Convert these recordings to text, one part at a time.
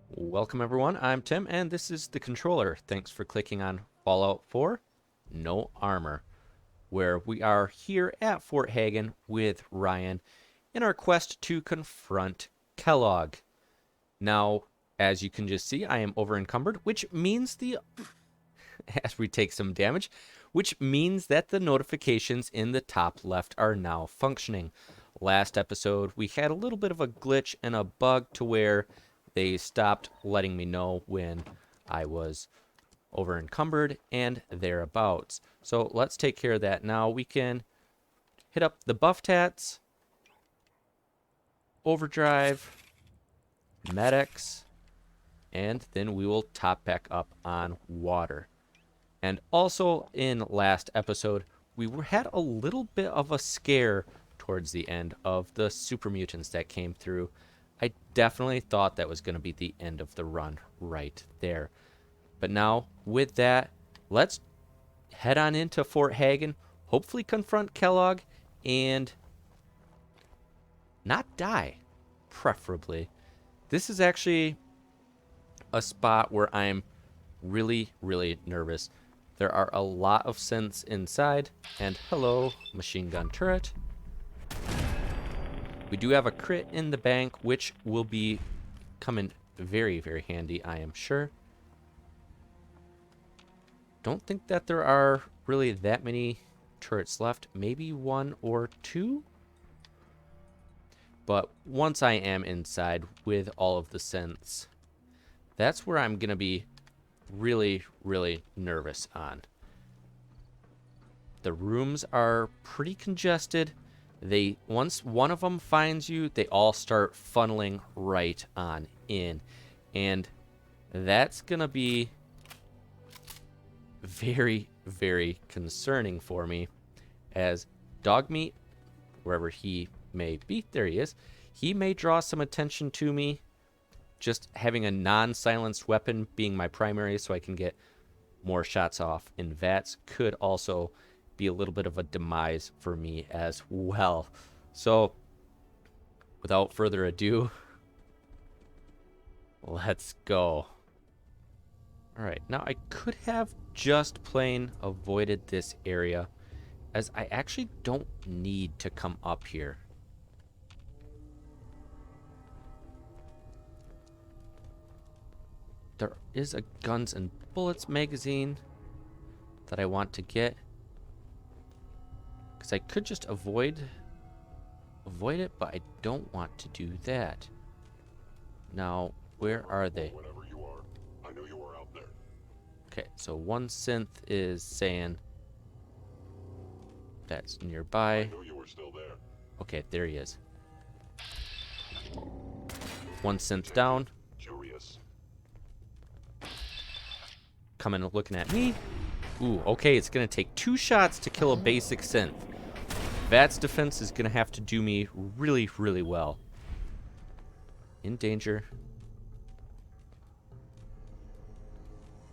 Welcome everyone, I'm Tim and this is the controller. Thanks for clicking on Fallout 4 No Armor, where we are here at Fort Hagen with Ryan in our quest to confront Kellogg. Now, as you can just see, I am over encumbered, which means as we take some damage, which means that the notifications in the top left are now functioning. Last episode, we had a little bit of a glitch and a bug to where they stopped letting me know when I was over encumbered and thereabouts. So let's take care of that now. We can hit up the buff tats, overdrive, medics, and then we will top back up on water. And also in last episode, we had a little bit of a scare towards the end of the super mutants that came through. I definitely thought that was going to be the end of the run right there. But now, with that, let's head on into Fort Hagen, hopefully confront Kellogg, and not die, preferably. This is actually a spot where I'm really, really nervous. There are a lot of synths inside, and hello, machine gun turret. We do have a crit in the bank, which will be coming very, very handy, I am sure. Don't think that there are really that many turrets left. Maybe one or two? But once I am inside with all of the synths, that's where I'm going to be really, really nervous on. The rooms are pretty congested. Once one of them finds you, they all start funneling right on in. And that's going to be very, very concerning for me, as Dogmeat, wherever he may be, there he is, he may draw some attention to me. Just having a non-silenced weapon being my primary so I can get more shots off in VATS could also be a little bit of a demise for me as well. So, without further ado, let's go. Alright, now I could have just plain avoided this area, as I actually don't need to come up here. There is a guns and bullets magazine that I want to get, because I could just avoid it, but I don't want to do that. Now, where are they? Whenever you are, I know you are out there. Okay, so one synth is saying that's nearby. I knew you were still there. Okay, there he is. One synth down. Curious. Coming looking at me. Ooh, okay, it's gonna take 2 shots to kill a basic synth. VATS defense is gonna have to do me really, really well. In danger.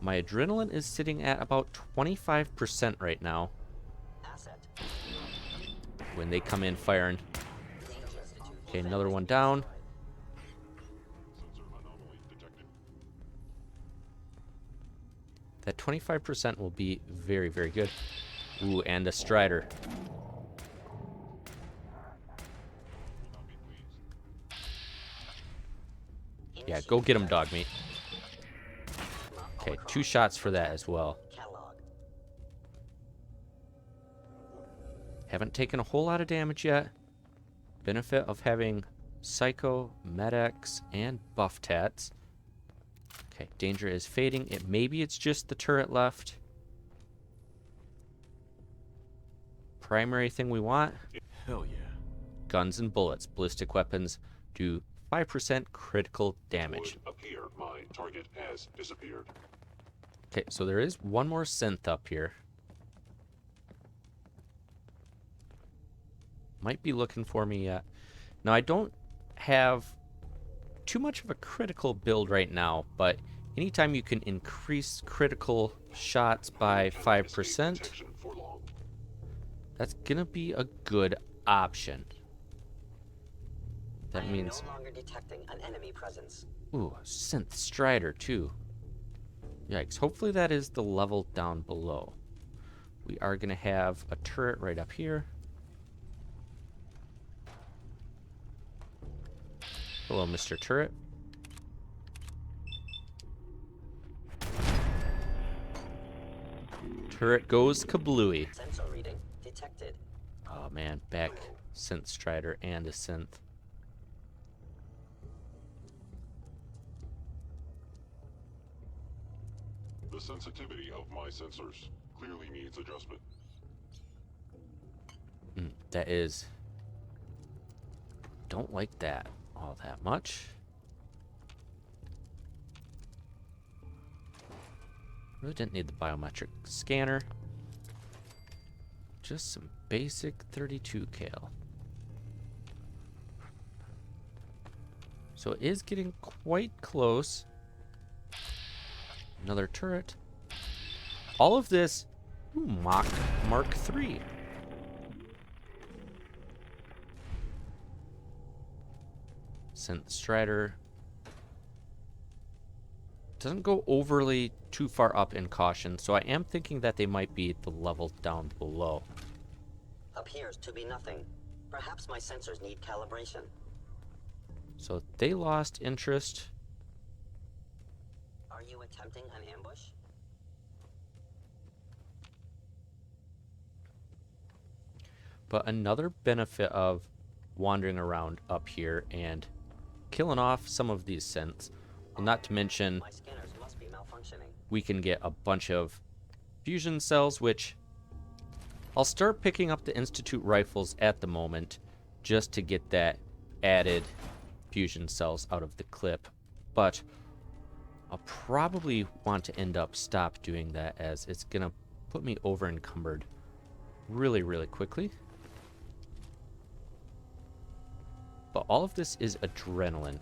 My adrenaline is sitting at about 25% right now. When they come in firing. Okay, another one down. Sensor anomaly detected. That 25% will be very, very good. Ooh, and a Strider. Copy, please. Yeah, go get him, Dogmeat. Okay, 2 shots for that as well. Haven't taken a whole lot of damage yet. Benefit of having Psycho, Medics, and Buff Tats. Okay, danger is fading. Maybe it's just the turret left. Primary thing we want, Hell yeah. guns and bullets. Ballistic weapons do 5% critical damage. Would appear my target has disappeared. Okay, so there is one more synth up here. Might be looking for me yet. Now, I don't have too much of a critical build right now, but anytime you can increase critical shots by 5%, Detection for long. that's gonna be a good option. That I am means no longer detecting an enemy presence. Ooh, synth strider too. Yikes. Hopefully that is the level down below. We are going to have a turret right up here. Hello, Mr. Turret. Turret goes kablooey. Sensor reading detected. Oh man, back synth strider and a synth. The sensitivity of my sensors clearly needs adjustment. That is... Don't like that all that much. Really didn't need the biometric scanner. Just some basic 32 cal. So it is getting quite close. Another turret. All of this, ooh, Mark III. Synth Strider doesn't go overly too far up in caution, so I am thinking that they might be the level down below. Appears to be nothing. Perhaps my sensors need calibration. So they lost interest. Are you attempting an ambush? But another benefit of wandering around up here and killing off some of these synths, well, not to mention My scanners must be malfunctioning. we can get a bunch of fusion cells, which I'll start picking up the Institute rifles at the moment just to get that added fusion cells out of the clip. But I'll probably want to stop doing that, as it's going to put me over encumbered really, really quickly. But all of this is adrenaline.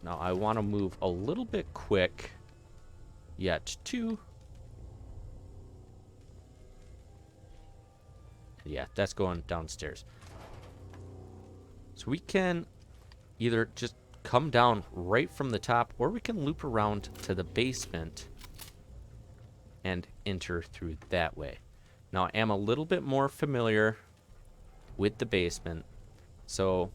Now I want to move a little bit quick yet too. Yeah, that's going downstairs. So we can either just come down right from the top, or we can loop around to the basement and enter through that way. Now I am a little bit more familiar with the basement, so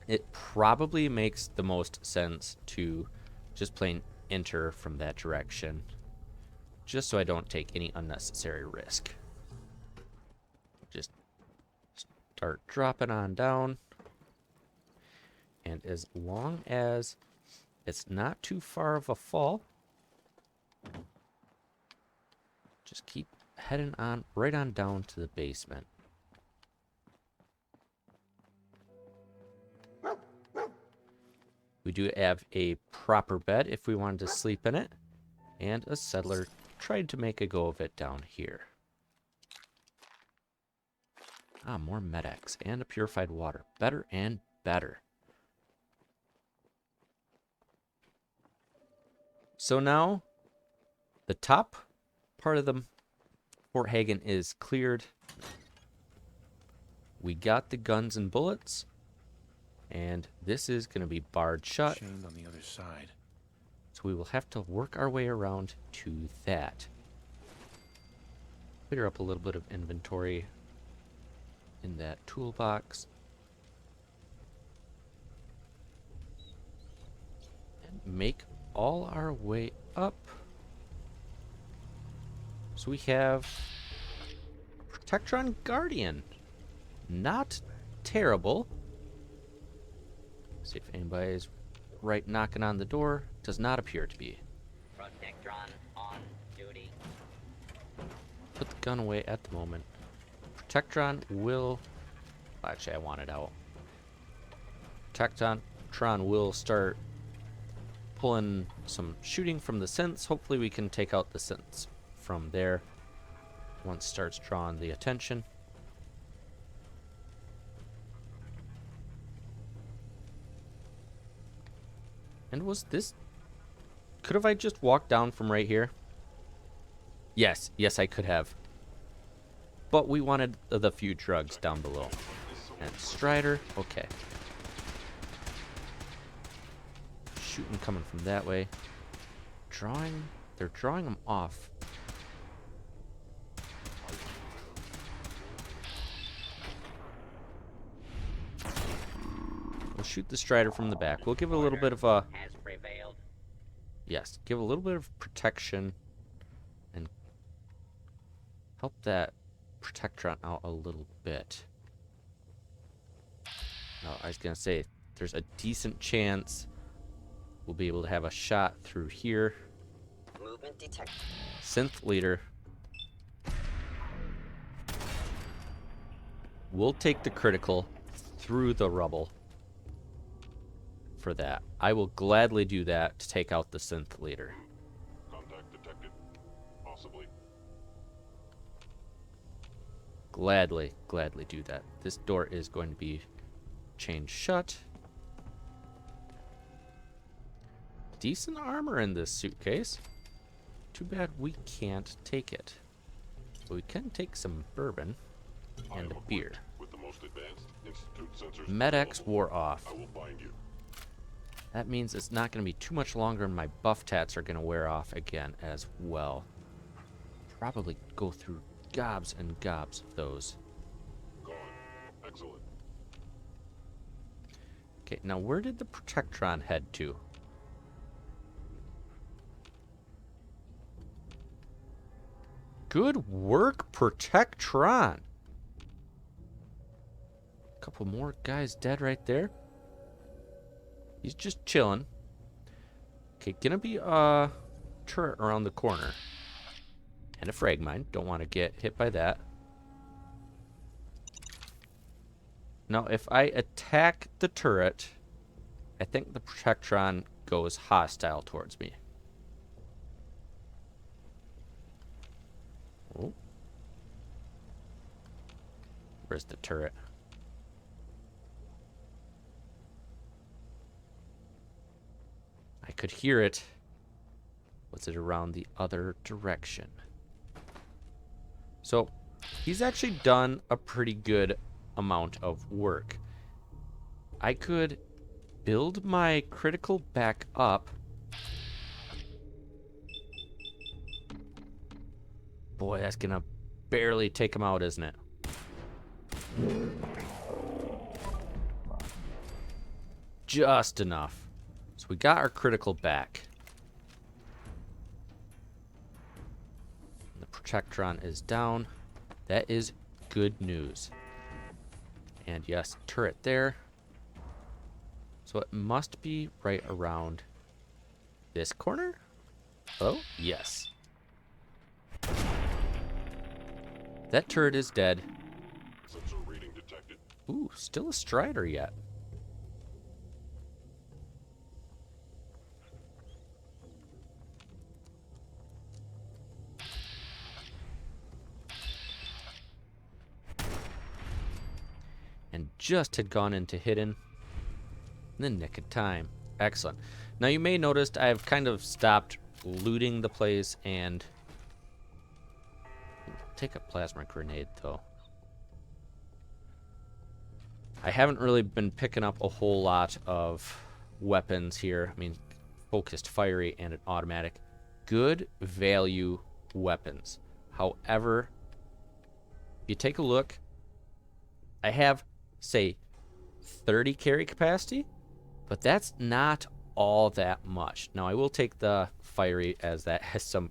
it probably makes the most sense to just plain enter from that direction, just so I don't take any unnecessary risk. Just start dropping on down, and as long as it's not too far of a fall, just keep heading on right on down to the basement. We do have a proper bed if we wanted to sleep in it, and a settler tried to make a go of it down here. Ah, more Med-X and a purified water. Better and better. So now, the top part of the Fort Hagen is cleared. We got the guns and bullets, and this is going to be barred shut. Chained on the other side. So we will have to work our way around to that. Clear up a little bit of inventory in that toolbox. And make all our way up. So we have Protectron Guardian. Not terrible. See if anybody's right knocking on the door. Does not appear to be. Protectron on duty. Put the gun away at the moment. Protectron will... Actually, I want it out. Protectron will start pulling some shooting from the synths. Hopefully we can take out the synths from there once it starts drawing the attention. And was this... Could have I just walked down from right here? Yes, I could have. But we wanted the few drugs down below. And Strider, okay. shooting coming from that way. They're drawing them off. We'll shoot the Strider from the back. We'll give it a little bit of a... Has prevailed. Yes, give a little bit of protection and help that Protectron out a little bit. Now, I was going to say, there's a decent chance we'll be able to have a shot through here. Movement detected. Synth leader. We'll take the critical through the rubble for that. I will gladly do that to take out the synth leader. Contact detected. Possibly. Gladly do that. This door is going to be chained shut. Decent armor in this suitcase. Too bad we can't take it. But we can take some bourbon and a beer. With the most advanced Institute sensors Med-X available. wore off. I will find you. That means it's not going to be too much longer and my buff tats are going to wear off again as well. Probably go through gobs and gobs of those. Gone. Excellent. Okay, now where did the Protectron head to? Good work, Protectron. Couple more guys dead right there. He's just chilling. Okay, gonna be a turret around the corner. And a frag mine. Don't want to get hit by that. Now, if I attack the turret, I think the Protectron goes hostile towards me. Oh. Where's the turret? I could hear it. Was it around the other direction? So, he's actually done a pretty good amount of work. I could build my critical back up. Boy, that's gonna barely take him out, isn't it? Just enough. So we got our critical back. The Protectron is down. That is good news. And yes, turret there. So it must be right around this corner? Oh, yes. That turret is dead. Sensor reading detected. Ooh, still a Strider yet. And just had gone into hidden in the nick of time. Excellent. Now you may notice I've kind of stopped looting the place and take a plasma grenade though. I haven't really been picking up a whole lot of weapons here. I mean, focused fiery and an automatic. Good value weapons. However, if you take a look, I have, say, 30 carry capacity, but that's not all that much. Now, I will take the fiery as that has some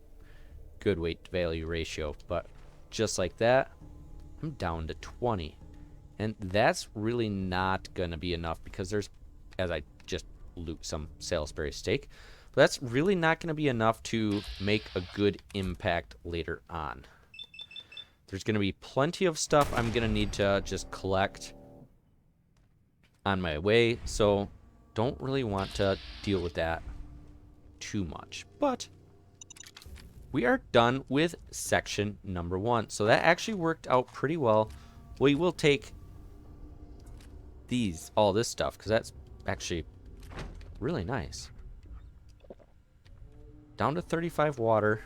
good weight to value ratio, but just like that, I'm down to 20. And that's really not going to be enough because there's, as I just loot some Salisbury steak, but that's really not going to be enough to make a good impact later on. There's going to be plenty of stuff I'm going to need to just collect on my way, so don't really want to deal with that too much. But we are done with section number 1, so that actually worked out pretty well. We will take all this stuff, because that's actually really nice. Down to 35 water.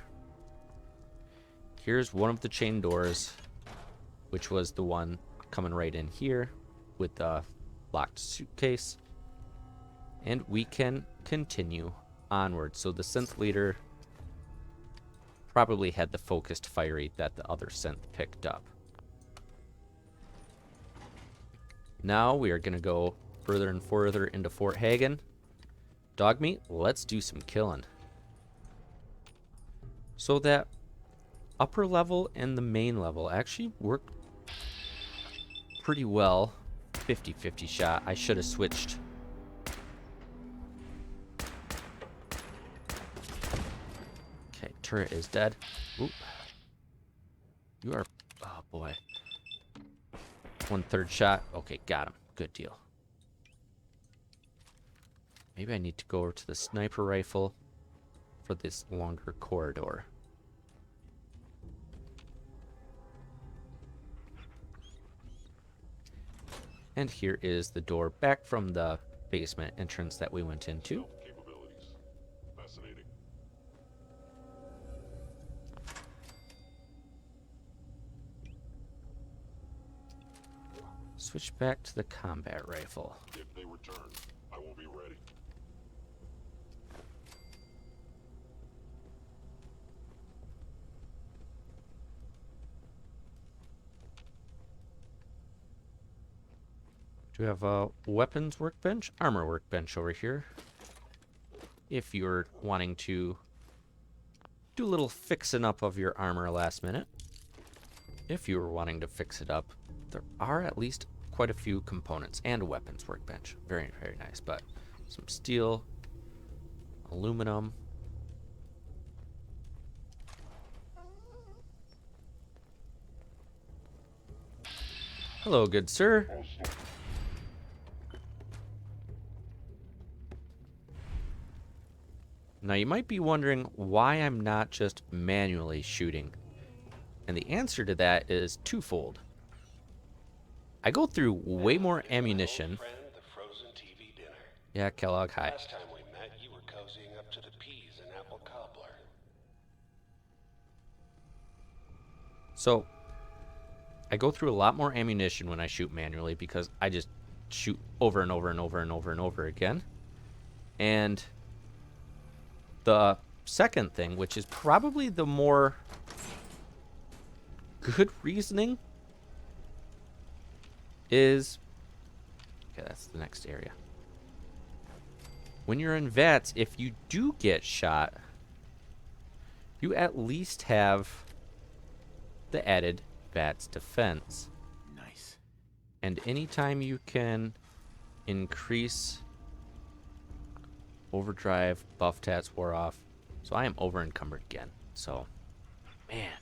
Here's one of the chain doors, which was the one coming right in here with the locked suitcase. And we can continue onward. So the synth leader probably had the focused fire rate that the other synth picked up. Now we are going to go further and further into Fort Hagen. Dog meat, let's do some killing. So that upper level and the main level actually work pretty well. 50-50 shot. I should have switched. Okay, turret is dead. Oop. You are... Oh, boy. 1/3 shot. Okay, got him. Good deal. Maybe I need to go over to the sniper rifle for this longer corridor. And here is the door back from the basement entrance that we went into. Capabilities. Fascinating. Switch back to the combat rifle. If they return, I will be ready. Do we have a weapons workbench? Armor workbench over here. If you're wanting to do a little fixing up of your armor last minute. If you were wanting to fix it up, there are at least quite a few components and a weapons workbench. Very, very nice. But some steel, aluminum. Hello, good sir. Now you might be wondering why I'm not just manually shooting. And the answer to that is twofold. I go through way more ammunition. Yeah, Kellogg, hi. Last time we met, you were cozying up to the peas and apple cobbler. So, I go through a lot more ammunition when I shoot manually because I just shoot over and over and over and over and over again. And the second thing, which is probably the more good reasoning, is... Okay, that's the next area. When you're in VATS, if you do get shot, you at least have the added VATS defense. Nice. And anytime you can increase overdrive, buff tats wore off. So I am over encumbered again. So, man.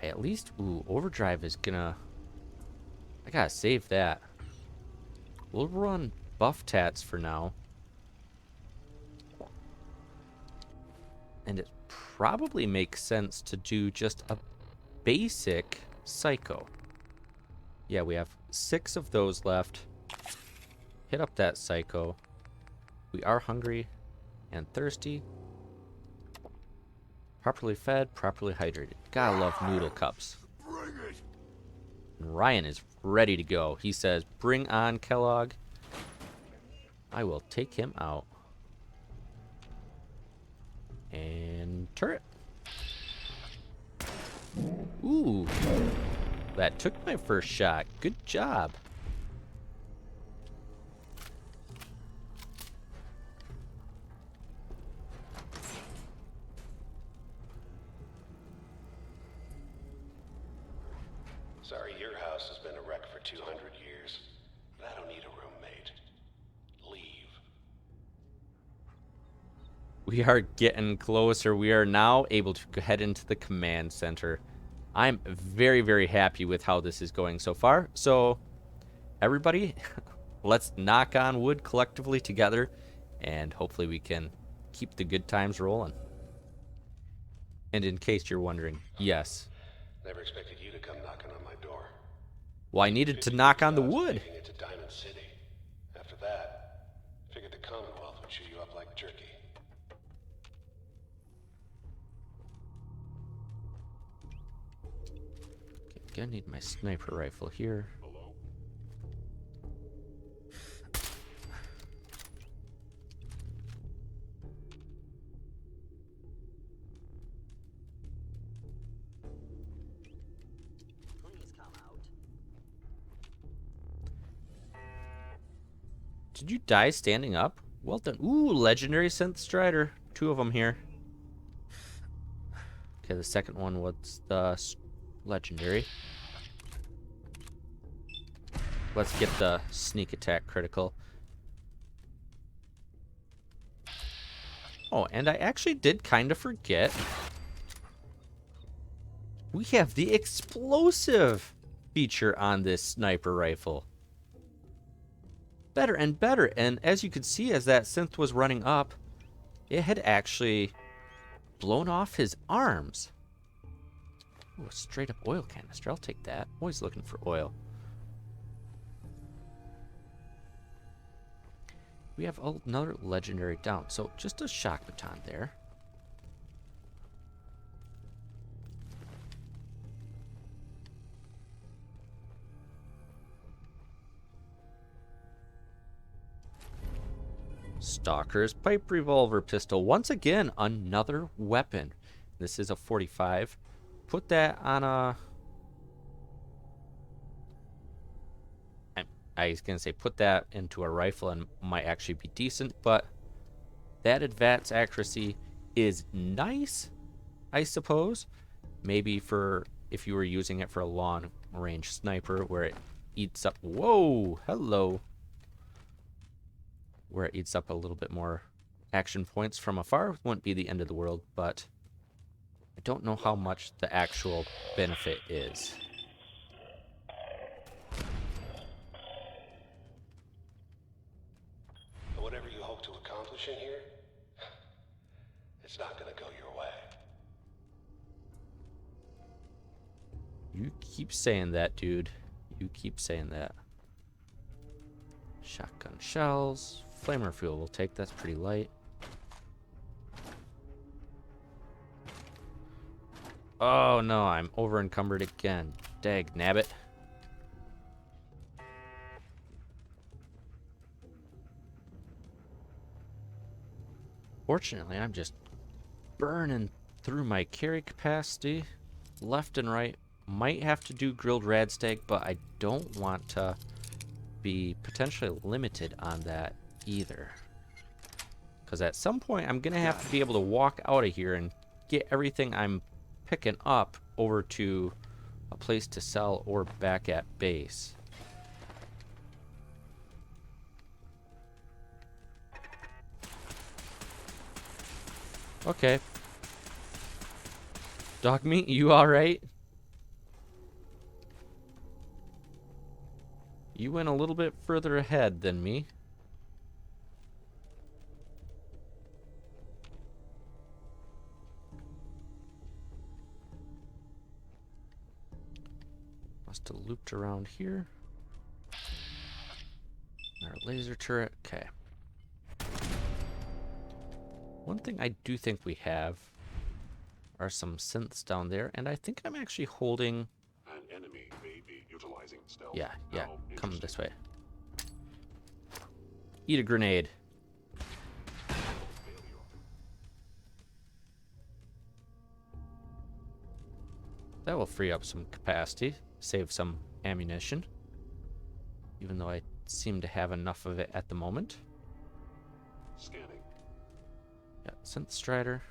I at least, ooh, overdrive is gonna, I gotta save that. We'll run buff tats for now. And it probably makes sense to do just a basic psycho. Yeah, we have 6 of those left. Hit up that psycho. We are hungry and thirsty. Properly fed, properly hydrated. Gotta love noodle cups. Bring it! And Ryan is ready to go. He says, bring on Kellogg. I will take him out. And turret. Ooh. That took my first shot. Good job. Sorry, your house has been a wreck for 200 years. But I don't need a roommate. Leave. We are getting closer. We are now able to head into the command center. I'm very, very happy with how this is going so far. So, everybody, let's knock on wood collectively together, and hopefully we can keep the good times rolling. And in case you're wondering, yes. Never expected you to come knocking on my door. Well, I needed to knock on the wood. Making it to Diamond City. After that, figured the Commonwealth would chew you up like jerky. Okay, gonna need my sniper rifle here. Hello? Did you die standing up? Well done. Ooh, legendary synth strider. 2 of them here. Okay, the second one was the legendary. Let's get the sneak attack critical. Oh, and I actually did kind of forget. We have the explosive feature on this sniper rifle. Better and better. And as you could see, as that synth was running up, it had actually blown off his arms. Ooh, a straight up oil canister. I'll take that. Always looking for oil. We have another legendary down. So just a shock baton there. Stalker's pipe revolver pistol. Once again, another weapon. This is a 45. Put that on a... I was going to say put that into a rifle and might actually be decent, but that advanced accuracy is nice, I suppose. Maybe for if you were using it for a long range sniper where it eats up... Whoa, hello. Where it eats up a little bit more action points from afar. Wouldn't be the end of the world, but I don't know how much the actual benefit is. Whatever you hope to accomplish in here, it's not gonna go your way. You keep saying that, dude. You keep saying that. Shotgun shells. Flamer fuel we'll take. That's pretty light. Oh no, I'm over encumbered again. Dag nabbit. Fortunately, I'm just burning through my carry capacity left and right. Might have to do grilled radstag, but I don't want to be potentially limited on that either. Because at some point, I'm going to have to be able to walk out of here and get everything I'm picking up over to a place to sell or back at base. Okay. Dog meat, you alright? You went a little bit further ahead than me. Must have looped around here. Our laser turret. Okay. One thing I do think we have are some synths down there, and I think I'm actually holding... An enemy may be utilizing stealth. Yeah, How come interesting. this way. Eat a grenade. Failure. That will free up some capacity, save some ammunition. Even though I seem to have enough of it at the moment. Scanning. Yeah, synth strider.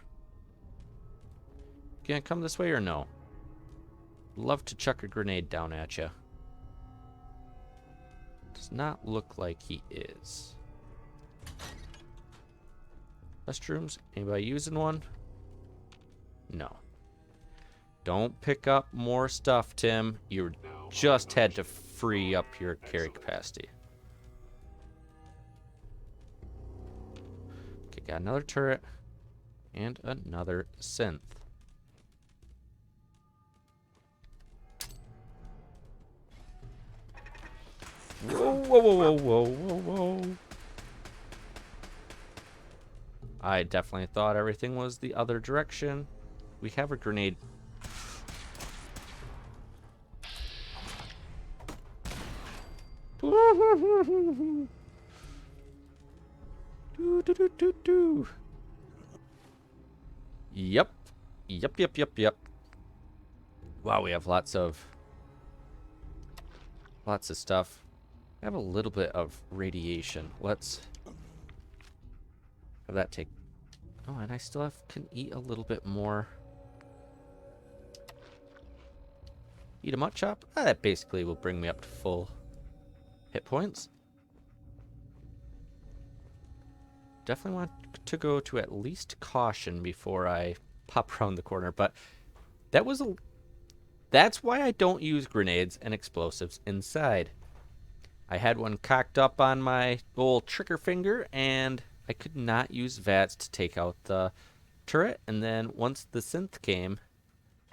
Gonna come this way or no? Love to chuck a grenade down at you. Does not look like he is. Restrooms? Anybody using one? No. Don't pick up more stuff, Tim. You Now just my had to free up your carry Excellent. capacity. Okay, got another turret. And another synth. Whoa, whoa, whoa, whoa, whoa, whoa. I definitely thought everything was the other direction. We have a grenade. Do, do, do, do, do. Yep. Yep. Wow, we have lots of stuff. I have a little bit of radiation. Let's have that take... Oh, and I still can eat a little bit more. Eat a mutt chop? Ah, that basically will bring me up to full hit points. Definitely want to go to at least caution before I pop around the corner, but that was a... That's why I don't use grenades and explosives inside. I had one cocked up on my old trigger finger, and I could not use VATS to take out the turret, and then once the synth came,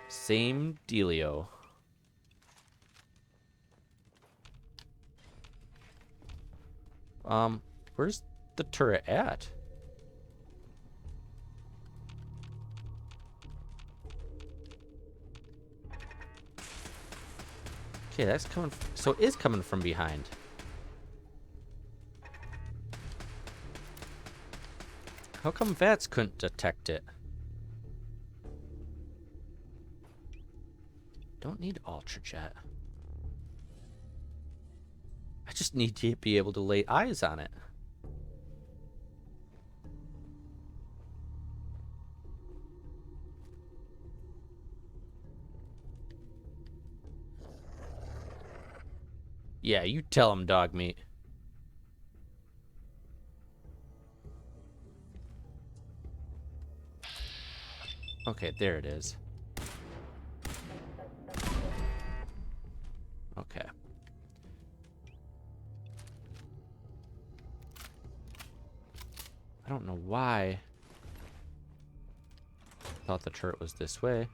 same dealio. Where's the turret at? Okay, that's coming... So it is coming from behind. How come VATS couldn't detect it? Don't need Ultrajet. I just need to be able to lay eyes on it. Yeah, you tell him, dog meat. Okay, there it is. Okay. I don't know why I thought the turret was this way.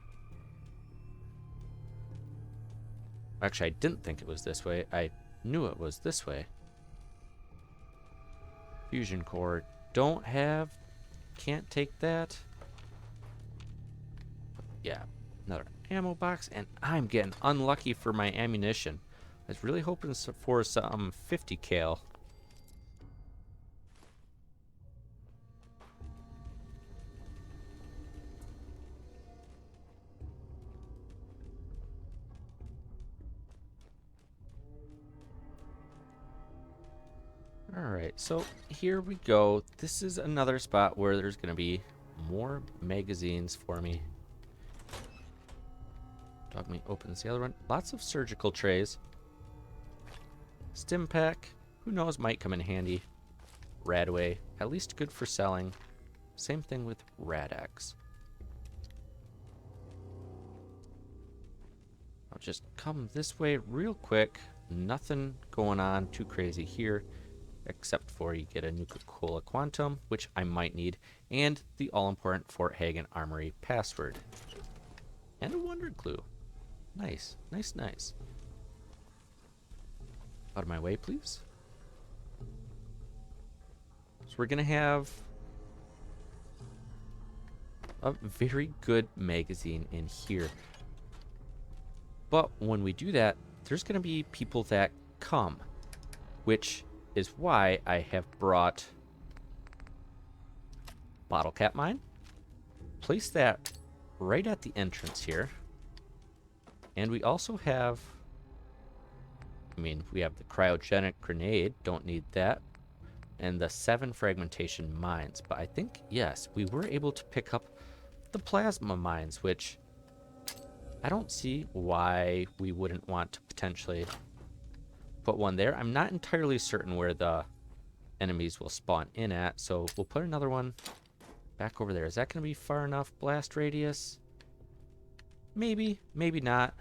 Actually, I didn't think it was this way. I knew it was this way. Fusion core. Don't have... Can't take that. Yeah. Another ammo box. And I'm getting unlucky for my ammunition. I was really hoping for some 50 cal. Alright, so here we go. This is another spot where there's going to be more magazines for me. Dog meat opens the other one. Lots of surgical trays. Stim pack. Who knows, might come in handy. Radway. At least good for selling. Same thing with Rad-X. I'll just come this way real quick. Nothing going on too crazy here. Except for you get a Nuka Cola Quantum, which I might need, and the all-important Fort Hagen Armory password. And a Wonder Clue. Nice, nice, nice. Out of my way, please. So we're going to have a very good magazine in here. But when we do that, there's going to be people that come, which is why I have brought bottle cap mine. Place that right at the entrance here. And we also have, we have the cryogenic grenade, don't need that. And the 7 fragmentation mines. But I think, yes, we were able to pick up the plasma mines, which I don't see why we wouldn't want to potentially put one there. I'm not entirely certain where the enemies will spawn in at, so we'll put another one back over there. Is that going to be far enough blast radius? Maybe, maybe not.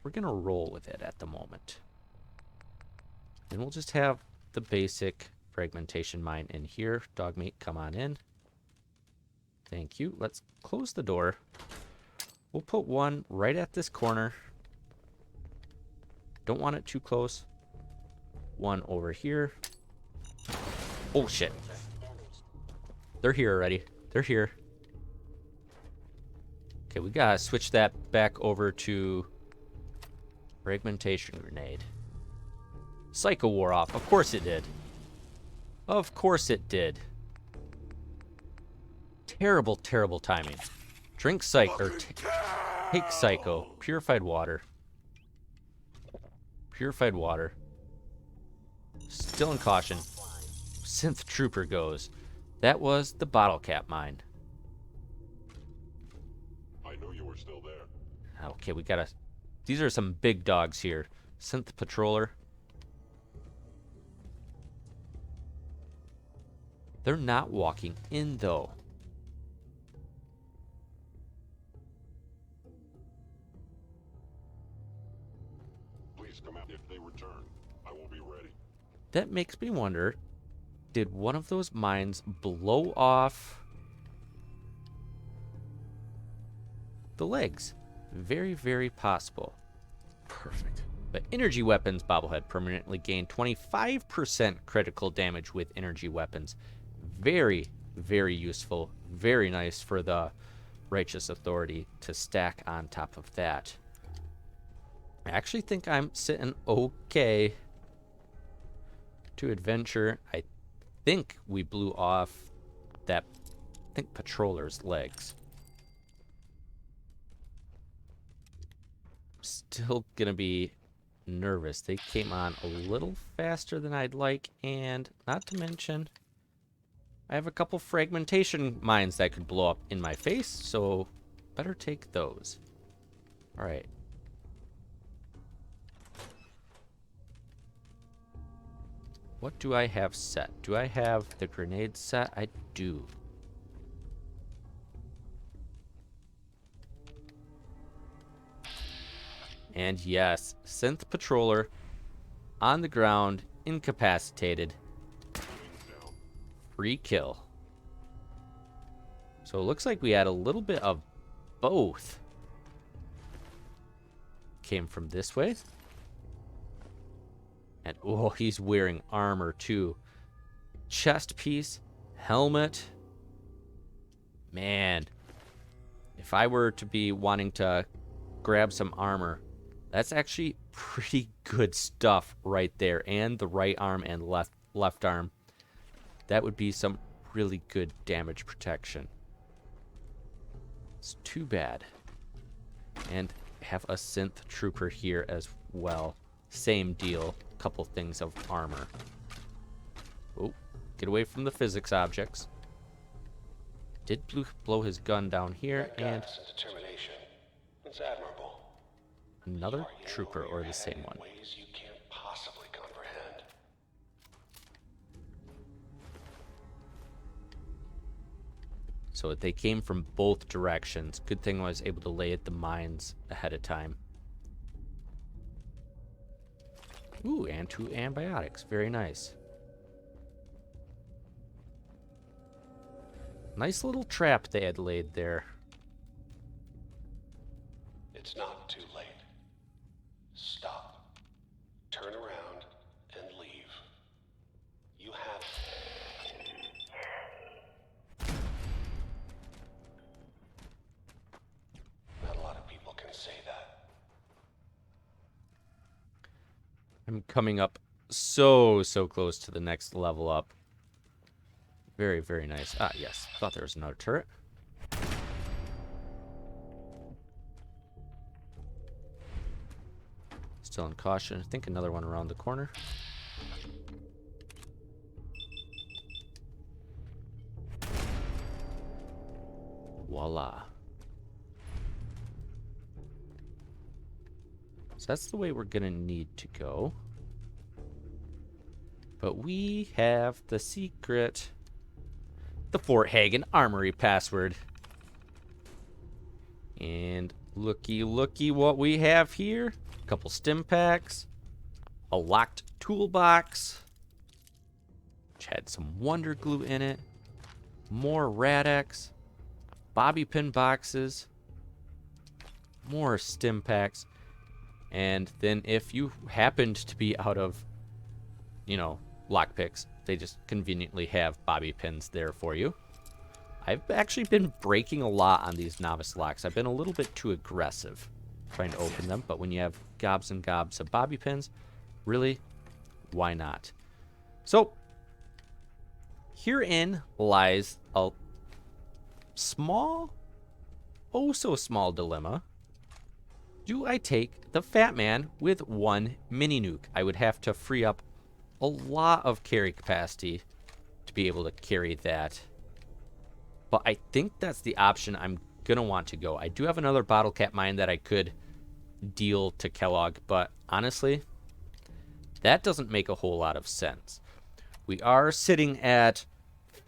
We're going to roll with it at the moment. And we'll just have the basic fragmentation mine in here. Dog meat, come on in. Thank you. Let's close the door. We'll put one right at this corner. Don't want it too close. One over here. Oh, shit. They're here already. They're here. Okay, we gotta switch that back over to fragmentation grenade. Psycho wore off. Of course it did. Of course it did. Terrible, terrible timing. Drink Psycho, or take Psycho. Purified water. Purified water. Still in caution. Synth Trooper goes. That was the bottle cap mine. I knew you were still there. Okay, we gotta... These are some big dogs here. Synth Patroller. They're not walking in, though. Please come out if they return. I will be ready. That makes me wonder, did one of those mines blow off the legs? Very, very possible. Perfect. But energy weapons bobblehead permanently gain 25% critical damage with energy weapons. Very, very useful. Very nice for the Righteous Authority to stack on top of that. I actually think I'm sitting okay to adventure. I think we blew off that, I think, patroller's legs. Still gonna be nervous. They came on a little faster than I'd like, and not to mention, I have a couple fragmentation mines that could blow up in my face, so better take those. All right. What do I have set? Do I have the grenade set? I do. And yes, Synth Patroller on the ground, incapacitated. Free kill. So it looks like we had a little bit of both. Came from this way. And oh, he's wearing armor too. Chest piece, helmet. Man, if I were to be wanting to grab some armor, that's actually pretty good stuff right there. And the right arm and left arm. That would be some really good damage protection. It's too bad. And have a synth trooper here as well. Same deal. Couple things of armor. Oh, get away from the physics objects. Did blow his gun down here, and Guts and determination. It's admirable. another trooper, or the same one. Ways you can't possibly comprehend. So they came from both directions. Good thing I was able to lay at the mines ahead of time. Ooh, and 2 antibiotics. Very nice. Nice little trap they had laid there. It's not too late. Stop. Turn around and leave. You have... Not a lot of people can say that. I'm coming up so close to the next level up. Very, very nice. Ah, yes. Thought there was another turret. Still in caution. I think another one around the corner. Voila. So that's the way we're gonna need to go. But we have the secret. The Fort Hagen Armory password. And looky what we have here. A couple stim packs. A locked toolbox. Which had some Wonder Glue in it. More Rad-X. Bobby pin boxes. More stim packs. And then if you happened to be out of, you know, lockpicks, they just conveniently have bobby pins there for you. I've actually been breaking a lot on these novice locks. I've been a little bit too aggressive trying to open them, but when you have gobs and gobs of bobby pins, really, why not? So, herein lies a small, oh so small dilemma. Do I take the Fat Man with 1 mini nuke? I would have to free up a lot of carry capacity to be able to carry that. But I think that's the option I'm going to want to go. I do have another bottle cap mine that I could deal to Kellogg, but honestly, that doesn't make a whole lot of sense. We are sitting at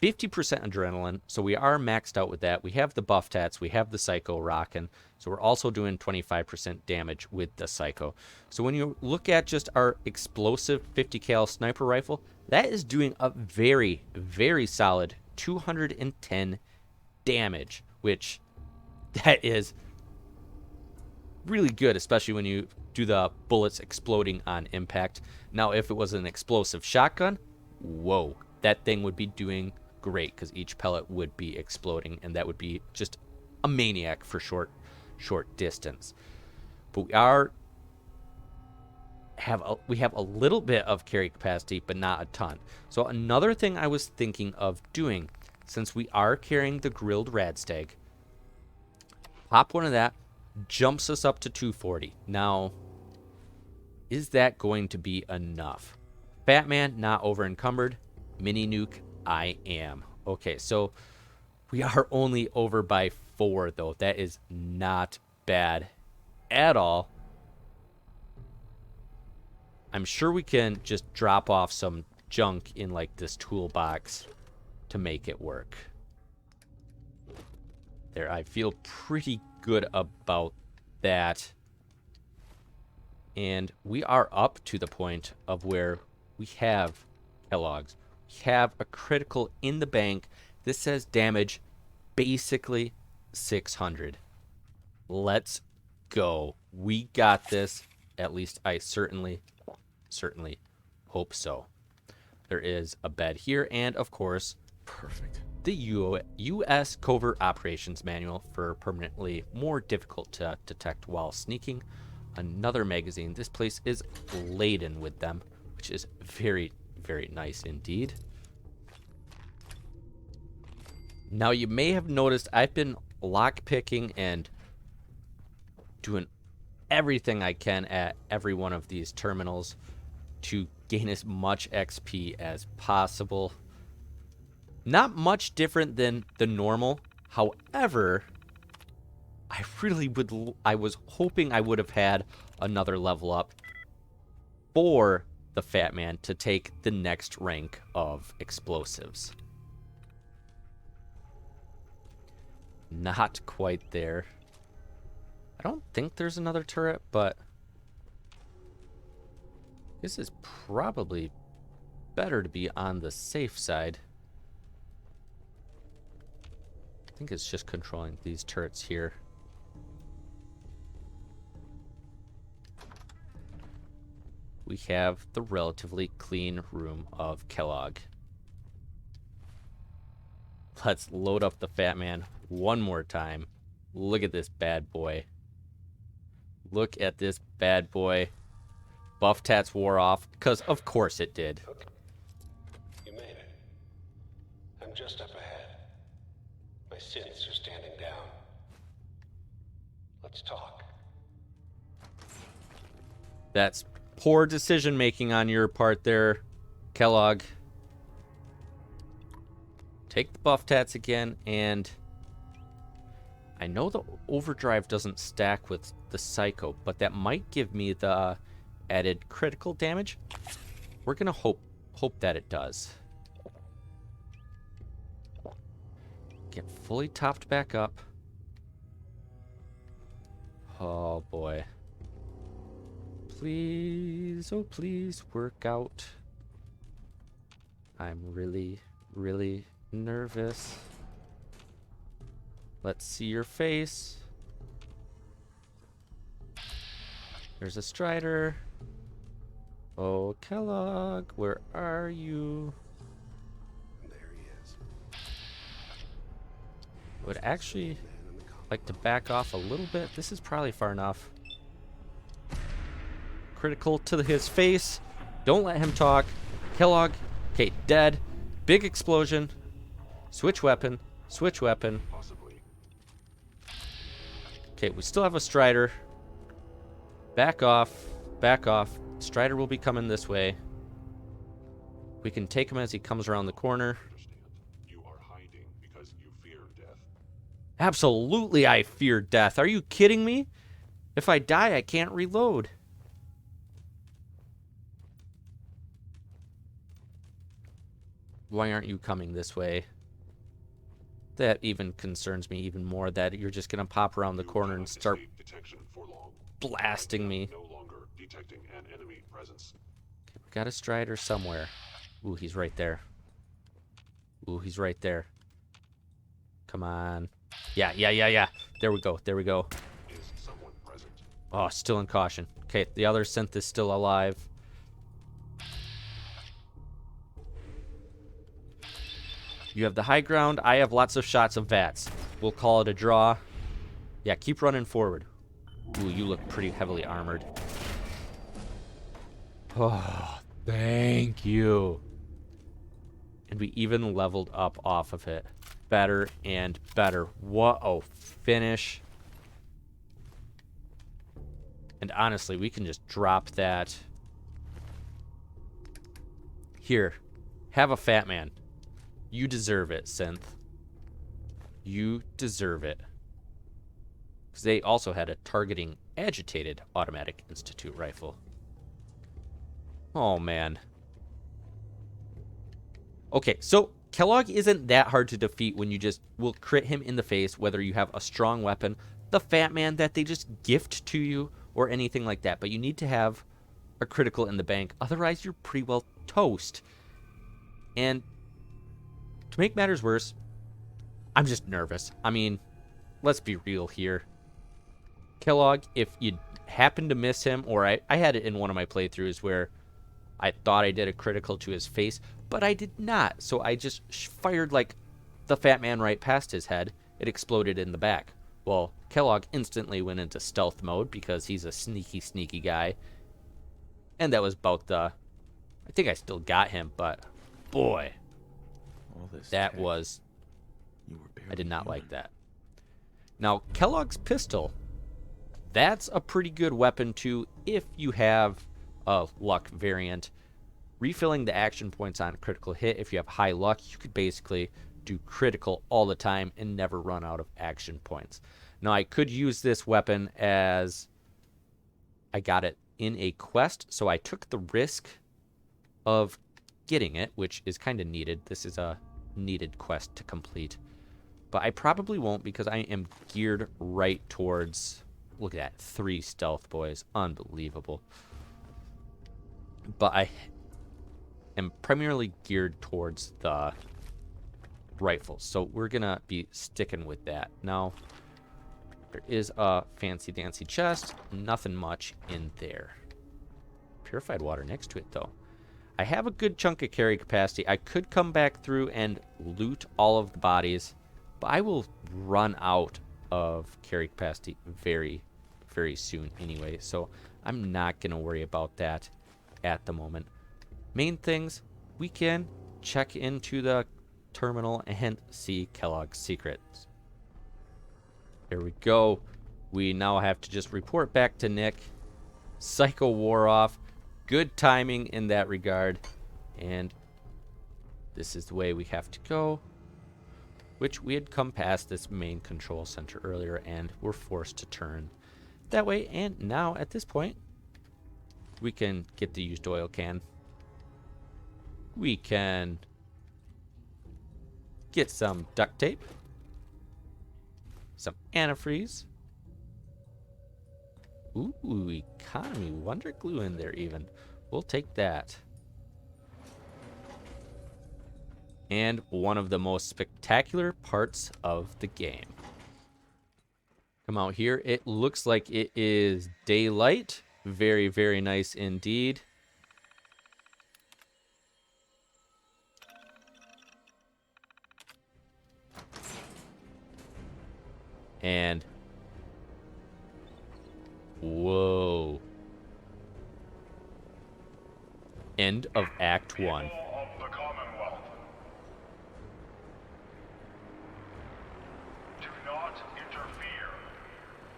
50% adrenaline, so we are maxed out with that. We have the buff tats, we have the psycho rocking, so we're also doing 25% damage with the psycho. So when you look at just our explosive 50 cal sniper rifle, that is doing a very, very solid 210 damage, which that is really good, especially when you do the bullets exploding on impact. Now, if it was an explosive shotgun, whoa, that thing would be doing great because each pellet would be exploding, and that would be just a maniac for short distance. But we have a little bit of carry capacity, but not a ton. So another thing I was thinking of doing, since we are carrying the grilled radstag, pop one of that, jumps us up to 240. Now, is that going to be enough? Fat Man, not over encumbered. Mini nuke, I am. Okay, so we are only over by 4, though. That is not bad at all. I'm sure we can just drop off some junk in like this toolbox to make it work. There, I feel pretty good about that. And we are up to the point of where we have Kellogg's. We have a critical in the bank. This says damage basically 600. Let's go. We got this. At least I certainly hope so. There is a bed here, and of course, perfect, the U.S. Covert Operations Manual for permanently more difficult to detect while sneaking. Another magazine. This place is laden with them, which is very, very nice indeed. Now, you may have noticed I've been lockpicking and doing everything I can at every one of these terminals to gain as much XP as possible. Not much different than the normal. However, I was hoping I would have had another level up for the Fat Man to take the next rank of explosives. Not quite there. I don't think there's another turret, but this is probably better to be on the safe side. I think it's just controlling these turrets here. We have the relatively clean room of Kellogg. Let's load up the Fat Man one more time. Look at this bad boy. Look at this bad boy. Buff tats wore off, because of course it did. Okay. You made it. I'm just up ahead. My synths are standing down. Let's talk. That's poor decision making on your part there, Kellogg. Take the buff tats again, and I know the overdrive doesn't stack with the psycho, but that might give me the added critical damage. We're gonna hope that it does. Get fully topped back up. Oh boy. Please, oh please, work out. I'm really, really nervous. Let's see your face. There's a Strider. Oh, Kellogg, where are you? There he is. Would actually like to back off a little bit. This is probably far enough. Critical to his face. Don't let him talk. Kellogg, okay, dead. Big explosion. Switch weapon. Switch weapon. Possibly. Okay, we still have a Strider. Back off. Back off. Strider will be coming this way. We can take him as he comes around the corner. Understand. You are hiding because you fear death. Absolutely, I fear death. Are you kidding me? If I die, I can't reload. Why aren't you coming this way? That even concerns me even more, that you're just going to pop around the You corner and cannot start escape detection for long. blasting me. No longer detecting an enemy presence. Okay, we got a Strider somewhere. Ooh, he's right there. Ooh, he's right there. Come on. Yeah. There we go. There we go. Is someone present? Oh, still in caution. Okay, the other synth is still alive. You have the high ground. I have lots of shots of VATS. We'll call it a draw. Yeah, keep running forward. Ooh, you look pretty heavily armored. Oh, thank you. And we even leveled up off of it. Better and better. What a finish. And honestly, we can just drop that. Here, have a fat man. You deserve it, synth. You deserve it. Because they also had a targeting agitated automatic institute rifle. Oh, man. Okay, so Kellogg isn't that hard to defeat when you just will crit him in the face, whether you have a strong weapon, the fat man that they just gift to you, or anything like that. But you need to have a critical in the bank. Otherwise, you're pretty well toast. And to make matters worse, I'm just nervous. I mean, let's be real here. Kellogg, if you happen to miss him, or I had it in one of my playthroughs where I thought I did a critical to his face, but I did not. So I just fired like the fat man right past his head. It exploded in the back. Well, Kellogg instantly went into stealth mode because he's a sneaky guy. And that was about the... I think I still got him, but boy, All this that tech, was... you were I did not barely like that. Now, Kellogg's pistol, that's a pretty good weapon too if you have a luck variant. Refilling the action points on critical hit, if you have high luck, you could basically do critical all the time and never run out of action points. Now, I could use this weapon as I got it in a quest, so I took the risk of getting it, which is kind of needed. This is a needed quest to complete. But I probably won't because I am geared right towards... Look at that. 3 stealth boys. Unbelievable. But I am primarily geared towards the rifles. So we're going to be sticking with that. Now, there is a fancy-dancy chest. Nothing much in there. Purified water next to it, though. I have a good chunk of carry capacity. I could come back through and loot all of the bodies, but I will run out of carry capacity very, very soon anyway, so I'm not going to worry about that at the moment. Main things, we can check into the terminal and see Kellogg's secrets. There we go. We now have to just report back to Nick. Psycho wore off. Good timing in that regard. And this is the way we have to go. Which we had come past this main control center earlier and were forced to turn that way. And now at this point, we can get the used oil can. We can get some duct tape. Some antifreeze. Ooh, economy wonder glue in there even. We'll take that. And one of the most spectacular parts of the game. Come out here. It looks like it is daylight. Very, very nice indeed. And whoa. End of Act 1. Of the Commonwealth. Do not interfere.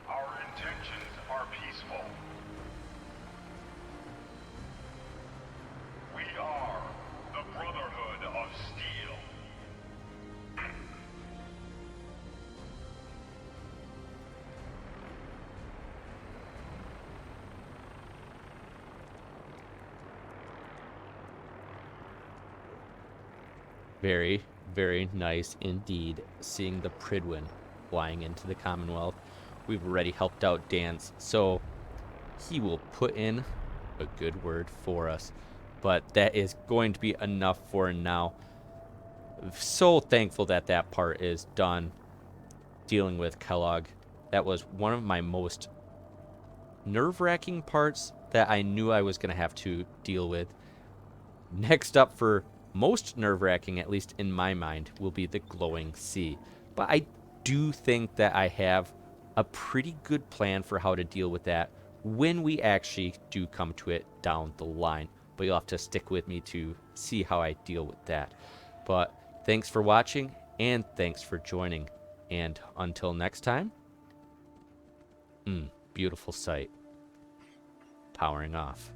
Our intentions are peaceful. We are the Very, very nice indeed seeing the Pridwin flying into the Commonwealth. We've already helped out Dan's, so he will put in a good word for us. But that is going to be enough for now. So thankful that that part is done dealing with Kellogg. That was one of my most nerve-wracking parts that I knew I was going to have to deal with. Next up, for most nerve-wracking, at least in my mind, will be the glowing sea. But I do think that I have a pretty good plan for how to deal with that when we actually do come to it down the line. But you'll have to stick with me to see how I deal with that. But thanks for watching, and thanks for joining. And until next time, beautiful sight. Powering off.